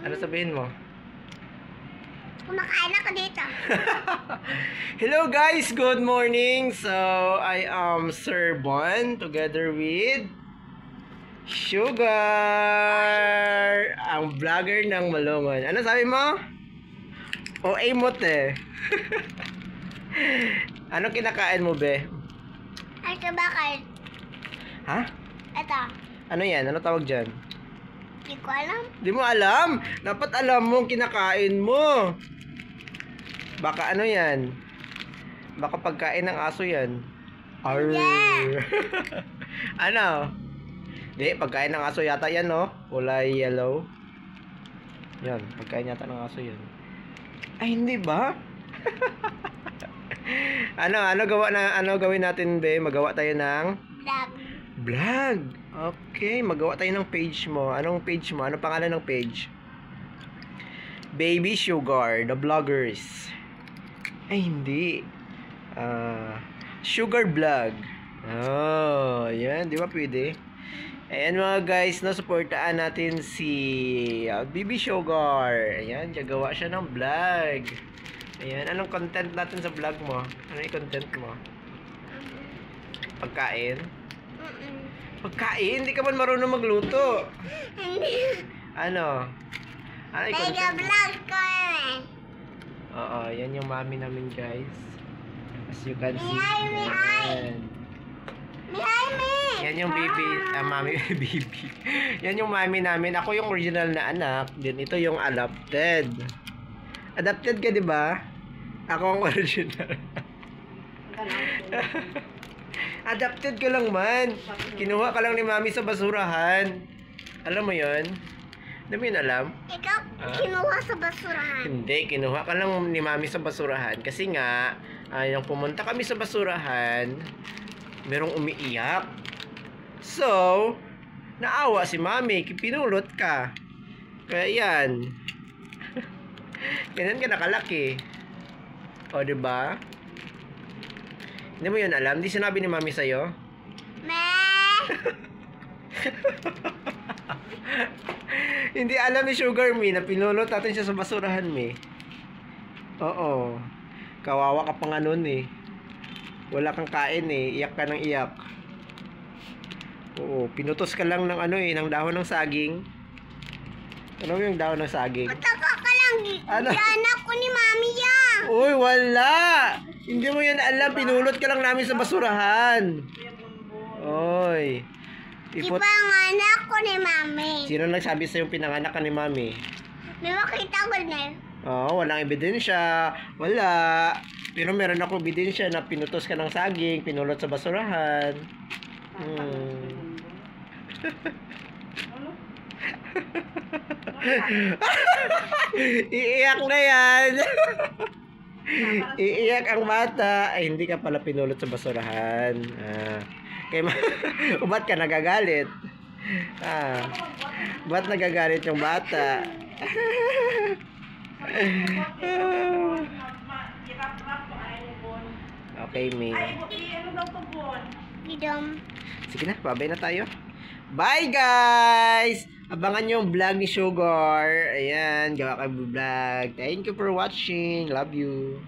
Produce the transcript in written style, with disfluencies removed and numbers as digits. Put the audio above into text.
Ano sabihin mo? Kumakain ako dito. Hello guys, good morning. So, I am Sir Bon together with Sugar, ang vlogger ng Malungon. Ano sabi mo? OA mo te. Ano kinakain mo be? Ito bakit? Ha? Ito. Ano yan? Ano tawag dyan? Hindi ko alam. Di mo alam? Dapat alam mo ang kinakain mo. Baka ano yan? Baka pagkain ng aso yan. Arr. Ano? Di, pagkain ng aso yata yan, no? Kulay yellow. Yan, pagkain yata ng aso yan. Ay, hindi ba? ano gawin natin, be? Magawa tayo ng Vlog. vlog. Okay, magawa tayo ng page mo. Anong page mo? Anong pangalan ng page? Baby Sugar, the vloggers. Ay, hindi. Sugar Vlog. Oh, yan. Di ba pwede? Ayan mga guys, no, supportaan natin si Baby Sugar. Ayan, gagawa siya ng vlog. Ayan, anong content natin sa vlog mo? Ano yung content mo? Pagkain? Pagkain? Hindi ka man marunong magluto. Hindi. Ano? Ano yung content mo? Vlog ko eh. Oo, yan yung mami namin guys. As you can see. Mihay! Ayan. Mihay! Yan yung baby, mami, baby. Yan yung mami namin. Ako yung original na anak. Then ito yung adopted. Adopted ka, di ba? Ako ang original. Adopted ka lang man. Kinuha ka lang ni mami sa basurahan. Alam mo yon? Hindi mo yun alam? Ikaw kinuha sa basurahan. Hindi, kinuha ka lang ni mami sa basurahan. Kasi nga, nung pumunta kami sa basurahan, merong umiiyak. So, naawa si mami, pinulot ka. Kaya yan. Ganyan ka nakalaki. O, diba? Hindi mo yun alam? Hindi sinabi ni mami sa'yo? Hindi alam ni Sugar Me na pinulot natin siya sa basurahan, me. Oo. Kawawa ka pa nga nun, eh. Wala kang kain, eh. Iyak ka ng iyak. Oo. Pinutos ka lang ng ano, eh. Ng dahon ng saging. Ano yung dahon ng saging? Mataka ka lang. Ano? Anak ko ni mami yan. Uy, wala! Hindi mo yan alam. Pinulot ka lang namin sa basurahan. Oy. Iba ang anak ko ni mami. Sino nagsabi sa'yo pinanganak ka ni mami? May makita ko na yun. Oo, walang ebidensya. Wala. Pero meron ako ebidensya na pinutos ka ng saging, pinulot sa basurahan. Iiyak na yan. Iiyak ang bata. Ay, hindi ka pala pinulot sa basurahan. Ba't ka nagagalit? Ba't nagagalit yung bata? Okay, May. Gidom. Sige na, babay na tayo. Bye, guys! Abangan yung vlog ni Sugar. Ayan, gawa kayo vlog. Thank you for watching. Love you.